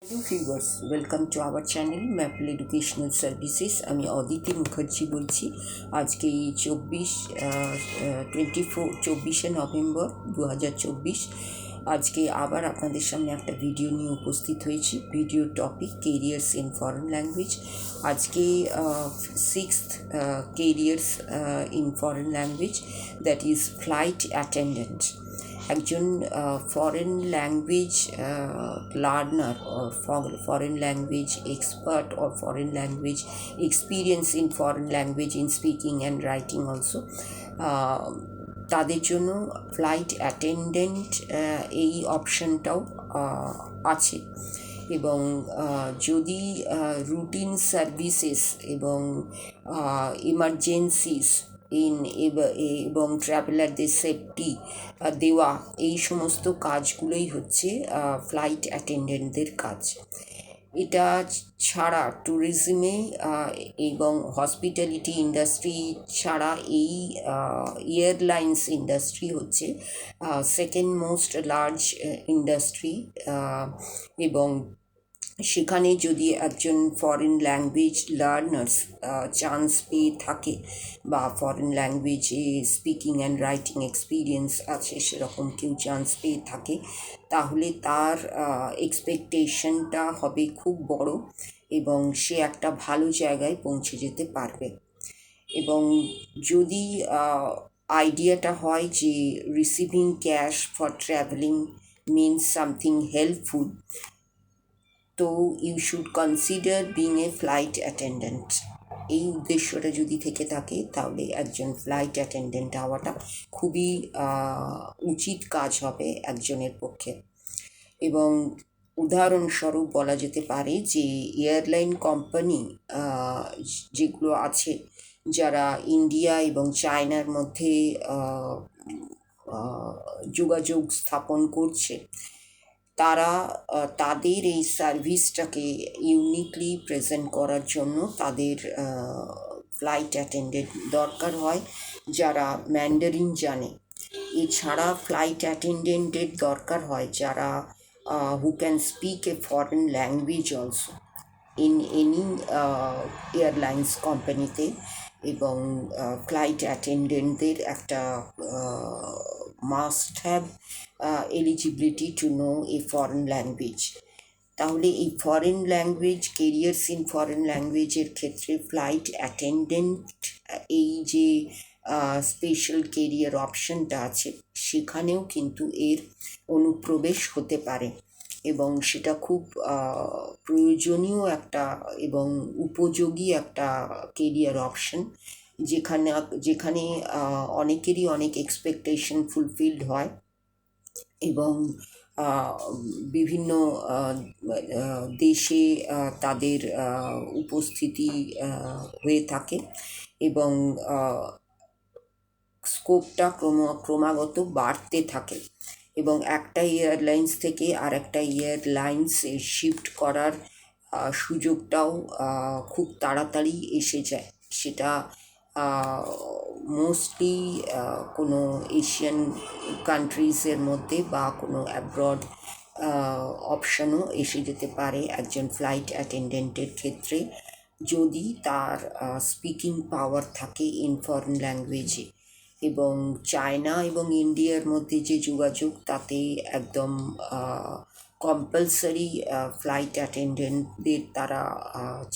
Hello viewers, welcome to our channel Maple Educational Services। আমি অদিতি মুখার্জি বলছি। আজকে 24 নভেম্বর 2024। আজকে আবার আপনাদের সামনে একটা ভিডিও নিয়ে উপস্থিত হয়েছি। Video topic careers in foreign language. আজকে sixth careers in foreign language, that is flight attendant. একজন foreign language learner or foreign language expert or foreign language experience in foreign language in speaking and writing also, তাদের জন্য flight attendant এই অপশনটাও আছে। এবং যদি routine services এবং emergencies এবং ট্রাভেলারদের safety দেওয়া, এই সমস্ত কাজগুলোই হচ্ছে ফ্লাইট অ্যাটেন্ডেন্টদের কাজ। এটা ছাড়া ট্যুরিজমে এবং হসপিটালিটি ইন্ডাস্ট্রি ছাড়া এই এয়ারলাইন্স ইন্ডাস্ট্রি হচ্ছে সেকেন্ড মোস্ট লার্জ ইন্ডাস্ট্রি। এবং সেখানে যদি একজন ফরেন ল্যাঙ্গুয়েজ লার্নার্স চান্স পেয়ে থাকে বা ফরেন ল্যাঙ্গুয়েজে স্পিকিং অ্যান্ড রাইটিং এক্সপিরিয়েন্স আছে সেরকম কেউ চান্স পেয়ে থাকে, তাহলে তার এক্সপেকটেশনটা হবে খুব বড় এবং সে একটা ভালো জায়গায় পৌঁছে যেতে পারবে। এবং যদি আইডিয়াটা হয় যে receiving cash for travelling means something helpful, তো you should consider being a flight attendant. এই উদ্দেশ্যটা যদি থেকে থাকে তাহলে একজন ফ্লাইট অ্যাটেন্ডেন্ট হওয়াটা খুবই উচিত কাজ হবে একজনের পক্ষে। এবং উদাহরণস্বরূপ বলা যেতে পারে যে এয়ারলাইন কোম্পানি যেগুলো আছে, যারা ইন্ডিয়া এবং চায়নার মধ্যে যোগাযোগ স্থাপন করছে, তারা তাদের এই সার্ভিসটাকে ইউনিকলি প্রেজেন্ট করার জন্য তাদের ফ্লাইট অ্যাটেন্ডেন্ট দরকার হয় যারা ম্যান্ডারিন জানে। এছাড়া ফ্লাইট অ্যাটেন্ডেন্টের দরকার হয় যারা who can speak a foreign language also in any airlines কোম্পানিতে। এবং ফ্লাইট অ্যাটেন্ডেন্টদের একটা must have eligibility to know a foreign language. তাহলে এই foreign language careers in foreign ল্যাঙ্গুয়েজের ক্ষেত্রে ফ্লাইট অ্যাটেন্ডেন্ট এই যে স্পেশাল কেরিয়ার অপশনটা আছে, সেখানেও কিন্তু এর অনুপ্রবেশ হতে পারে এবং সেটা খুব প্রয়োজনীয় একটা এবং উপযোগী একটা কেরিয়ার অপশন, যেখানে অনেকেরই অনেক এক্সপেকটেশন ফুলফিলড হয় এবং বিভিন্ন দেশে তাদের উপস্থিতি হয়ে থাকে এবং স্কোপটা ক্রমাগত বাড়তে থাকে এবং একটা এয়ারলাইন্স থেকে আর একটা এয়ারলাইন্সে শিফট করার সুযোগটাও খুব তাড়াতাড়ি এসে যায়। সেটা মোস্টলি কোনো এশিয়ান কান্ট্রিজের মধ্যে বা কোনো অ্যাব্রড অপশানও এসে যেতে পারে একজন ফ্লাইট অ্যাটেন্ডেন্টের ক্ষেত্রে, যদি তার স্পিকিং পাওয়ার থাকে ইন ফরেন ল্যাঙ্গুয়েজে। এবং চায়না এবং ইন্ডিয়ার মধ্যে যে যোগাযোগ, তাতে একদম কম্পালসারি ফ্লাইট অ্যাটেন্ডেন্টদের তারা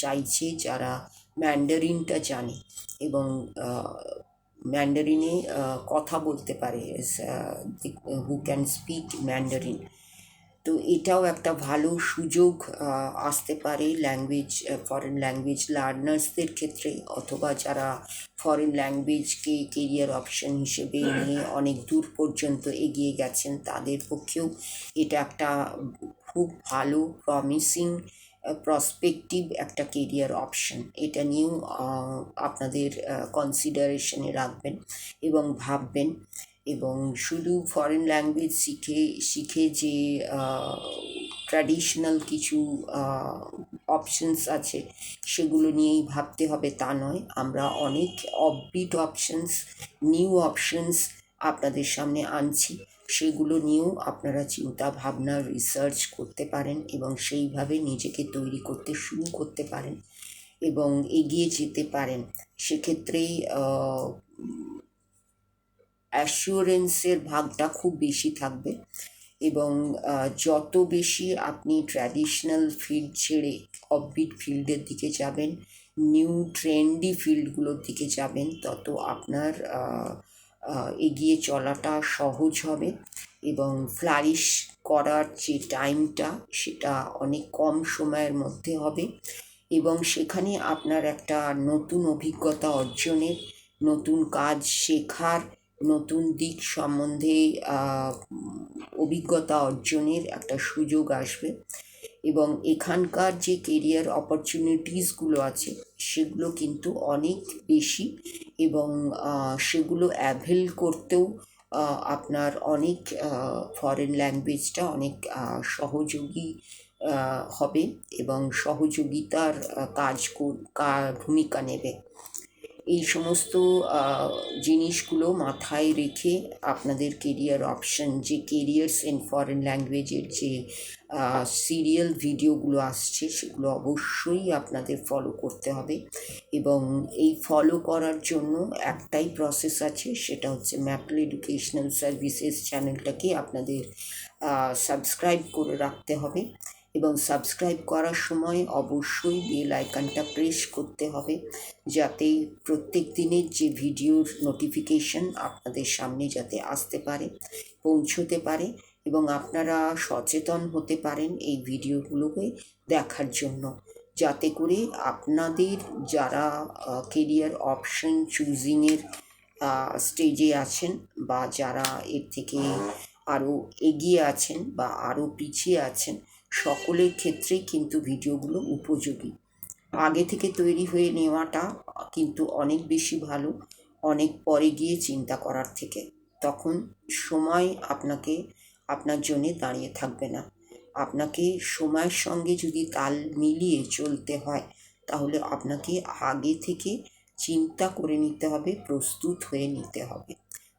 চাইছে যারা ম্যান্ডারিনটা জানে এবং ম্যান্ডারিনে কথা বলতে পারে, হু ক্যান স্পিক ম্যান্ডারিন। তো এটাও একটা ভালো সুযোগ আসতে পারে ফরেন ল্যাঙ্গুয়েজ লার্নার্সদের ক্ষেত্রে, অথবা যারা ফরেন ল্যাঙ্গুয়েজকে কেরিয়ার অপশন হিসেবে নিয়ে অনেক দূর পর্যন্ত এগিয়ে গেছেন, তাদের পক্ষেও এটা একটা খুব ভালো প্রমিসিং প্রসপেক্টিভ একটা কেরিয়ার অপশন। এটা নিয়েও আপনাদের কনসিডারেশনে রাখবেন এবং ভাববেন। এবং শুধু ফরেন ল্যাঙ্গুয়েজ শিখে যে ট্র্যাডিশনাল কিছু অপশনস আছে সেগুলো নিয়েই ভাবতে হবে তা নয়। আমরা অনেক অফবিট অপশনস, নিউ অপশনস আপনাদের সামনে আনছি। সেগুলো নিয়েও আপনারা চিন্তা ভাবনা রিসার্চ করতে পারেন এবং সেইভাবে নিজেকে তৈরি করতে শুরু করতে পারেন এবং এগিয়ে যেতে পারেন। সেক্ষেত্রে অ্যাসিওরেন্সের ভাগটা খুব বেশি থাকবে এবং যত বেশি আপনি ট্র্যাডিশনাল ফিল্ড ছেড়ে অফবিট ফিল্ডের দিকে যাবেন, নিউ ট্রেন্ডি ফিল্ডগুলোর দিকে যাবেন, তত আপনার এগিয়ে চলাটা সহজ হবে এবং ফ্লারিশ করার যে টাইমটা সেটা অনেক কম সময়ের মধ্যে হবে এবং সেখানে আপনার একটা নতুন অভিজ্ঞতা অর্জনের, নতুন কাজ শেখার, নতুন দিক সম্বন্ধে অভিজ্ঞতা অর্জনের একটা সুযোগ আসবে এবং এখানকার যে কেরিয়ার অপরচুনিটিসগুলো আছে সেগুলো কিন্তু অনেক বেশি এবং সেগুলো অ্যাভেল করতেও আপনার অনেক ফরেন ল্যাঙ্গুয়েজটা অনেক সহযোগী হবে এবং সহযোগিতার ভূমিকা নেবে। এই সমস্ত জিনিসগুলো মাথায় রেখে আপনাদের কেরিয়ার অপশন, যে কেরিয়ার্স ইন ফরেন ল্যাঙ্গুয়েজের যে সিরিয়াল ভিডিওগুলো আসছে সেগুলো অবশ্যই আপনাদের ফলো করতে হবে এবং এই ফলো করার জন্য একটাই প্রসেস আছে, সেটা হচ্ছে ম্যাপল এডুকেশনাল সার্ভিসেস চ্যানেলটাকে আপনাদের সাবস্ক্রাইব করে রাখতে হবে এবং সাবস্ক্রাইব করার সময় অবশ্যই বেল আইকনটা প্রেস করতে হবে যাতে প্রত্যেক দিনের যে ভিডিওর নোটিফিকেশন আপনাদের সামনে যাতে আসতে পারে, পৌঁছতে পারে এবং আপনারা সচেতন হতে পারেন এই ভিডিওগুলোকে দেখার জন্য, যাতে করে আপনাদের যারা কেরিয়ার অপশন চুজিংয়ের স্টেজে আছেন বা যারা এর থেকে আরও এগিয়ে আছেন বা আরও পিছিয়ে আছেন, সকলের ক্ষেত্রেই কিন্তু ভিডিওগুলো উপযোগী। আগে থেকে তৈরি হয়ে নেওয়াটা কিন্তু অনেক বেশি ভালো অনেক পরে গিয়ে চিন্তা করার থেকে। তখন সময় আপনার জন্যে দাঁড়িয়ে থাকবে না। আপনাকে সময়ের সঙ্গে যদি তাল মিলিয়ে চলতে হয় তাহলে আপনাকে আগে থেকে চিন্তা করে নিতে হবে, প্রস্তুত হয়ে নিতে হবে।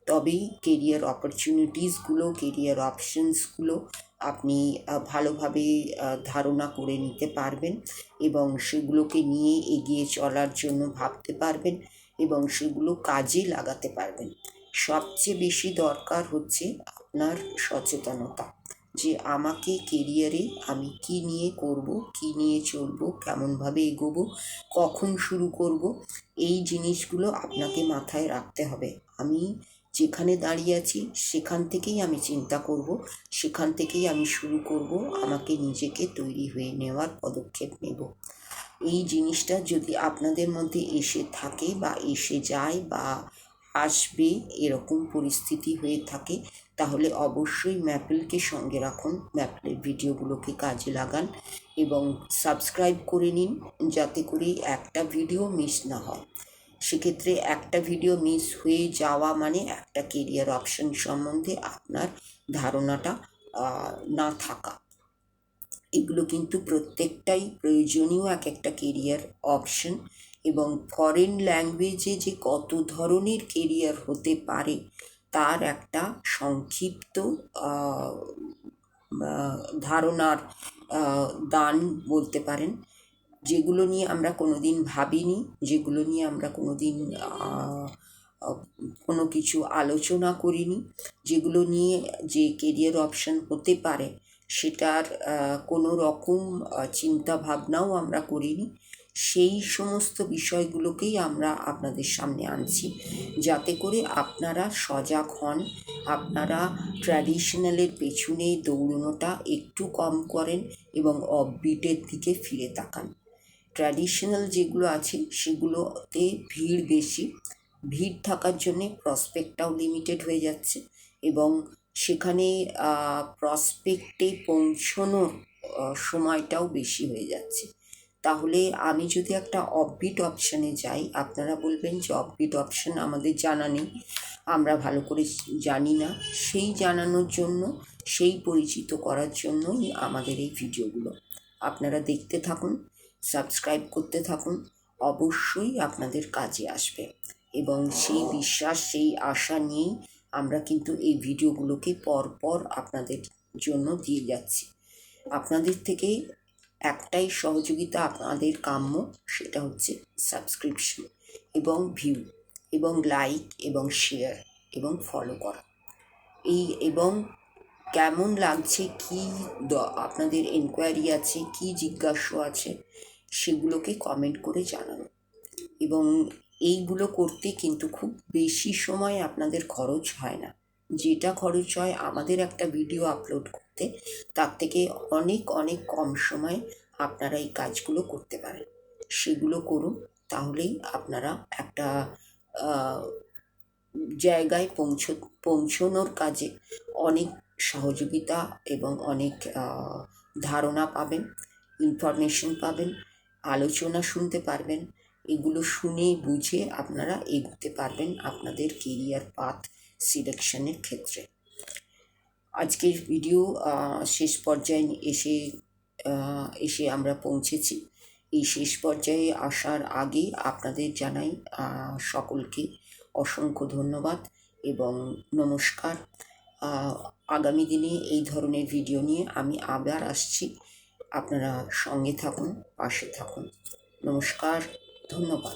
তবেই কেরিয়ার অপরচুনিটিসগুলো, কেরিয়ার অপশনসগুলো আপনি ভালোভাবে ধারণা করে নিতে পারবেন এবং সেগুলোকে নিয়ে এগিয়ে চলার জন্য ভাবতে পারবেন এবং সেগুলো কাজে লাগাতে পারবেন। সবচেয়ে বেশি দরকার হচ্ছে আপনার সচেতনতা, যে আমাকে কেরিয়ারে আমি কি নিয়ে করব, কি নিয়ে চলবো, কেমনভাবে এগোবো, কখন শুরু করব, এই জিনিসগুলো আপনাকে মাথায় রাখতে হবে। আমি যেখানে দাঁড়িয়ে আছি সেখান থেকেই আমি চিন্তা করব, সেখান থেকেই আমি শুরু করব, আমাকে নিজেকে তৈরি হয়ে নেওয়ার পদক্ষেপ নেব। এই জিনিসটা যদি আপনাদের মধ্যে এসে থাকে বা এসে যায় বা আসবে এরকম পরিস্থিতি হয়ে থাকে, তাহলে অবশ্যই ম্যাপলকে সঙ্গে রাখুন, ম্যাপলের ভিডিওগুলোকে কাজে লাগান এবং সাবস্ক্রাইব করে নিন যাতে করে একটা ভিডিও মিস না হয়। সেক্ষেত্রে একটা ভিডিও মিস হয়ে যাওয়া মানে একটা কেরিয়ার অপশন সম্বন্ধে আপনার ধারণাটা না থাকা। এগুলো কিন্তু প্রত্যেকটাই প্রয়োজনীয় এক একটা কেরিয়ার অপশন এবং ফরেন ল্যাঙ্গুয়েজে যে কত ধরনের কেরিয়ার হতে পারে তার একটা সংক্ষিপ্ত ধারণার দান বলতে পারেন, যেগুলো নিয়ে আমরা কোনোদিন ভাবিনি, যেগুলো নিয়ে আমরা কোনোদিন কোনো কিছু আলোচনা করিনি, যেগুলো নিয়ে যে কেরিয়ার অপশন হতে পারে সেটার কোনো রকম চিন্তা ভাবনাও আমরা করিনি, সেই সমস্ত বিষয়গুলোকেই আমরা আপনাদের সামনে আনছি যাতে করে আপনারা সজাগ হন, আপনারা ট্র্যাডিশনালের পেছনে দৌড়নোটা একটু কম করেন এবং অফবিটের দিকে ফিরে তাকান। ট্র্যাডিশনাল যেগুলো আছে সেগুলোতে ভিড় বেশি, ভিড় থাকার জন্যে প্রসপেক্টটাও লিমিটেড হয়ে যাচ্ছে এবং সেখানে প্রসপেক্টে পৌঁছনোর সময়টাও বেশি হয়ে যাচ্ছে। তাহলে আমি যদি একটা অফবিট অপশানে যাই, আপনারা বলবেন যে অফবিট অপশান আমাদের জানা নেই, আমরা ভালো করে জানি না। সেই জানানোর জন্য, সেই পরিচিত করার জন্যই আমাদের এই ভিডিওগুলো। আপনারা দেখতে থাকুন, সাবস্ক্রাইব করতে থাকুন, অবশ্যই আপনাদের কাজে আসবে এবং সেই বিশ্বাস, সেই আশা নিয়েই আমরা কিন্তু এই ভিডিওগুলোকে পরপর আপনাদের জন্য দিয়ে যাচ্ছি। আপনাদের থেকে একটাই সহযোগিতা আপনাদের কাম্য, সেটা হচ্ছে সাবস্ক্রিপশন এবং ভিউ এবং লাইক এবং শেয়ার এবং ফলো করা। এবং কেমন লাগছে, কি আপনাদের এনকোয়ারি আছে, কি জিজ্ঞাস্য আছে, সেগুলোকে কমেন্ট করে জানানো। এবং এইগুলো করতে কিন্তু খুব বেশি সময় আপনাদের খরচ হয় না। যেটা খরচ হয় আমাদের একটা ভিডিও আপলোড করতে, তার থেকে অনেক অনেক কম সময়ে আপনারা এই কাজগুলো করতে পারেন। সেগুলো করুন, তাহলেই আপনারা একটা জায়গায় পৌঁছনোর কাজে অনেক সহযোগিতা এবং অনেক ধারণা পাবেন, ইনফরমেশন পাবেন, আলোচনা শুনতে পারবেন। এগুলো শুনে বুঝে আপনারা এগোতে পারবেন আপনাদের কেরিয়ার পাথ সিলেকশনের ক্ষেত্রে। আজকের ভিডিও শেষ পর্যায়ে এসে আমরা পৌঁছেছি। এই শেষ পর্যায়ে আসার আগে আপনাদের জানাই সকলকে অসংখ্য ধন্যবাদ এবং নমস্কার। আগামী দিনে এই ধরনের ভিডিও নিয়ে আমি আবার আসছি। আপনারা সঙ্গে থাকুন, পাশে থাকুন। নমস্কার, ধন্যবাদ।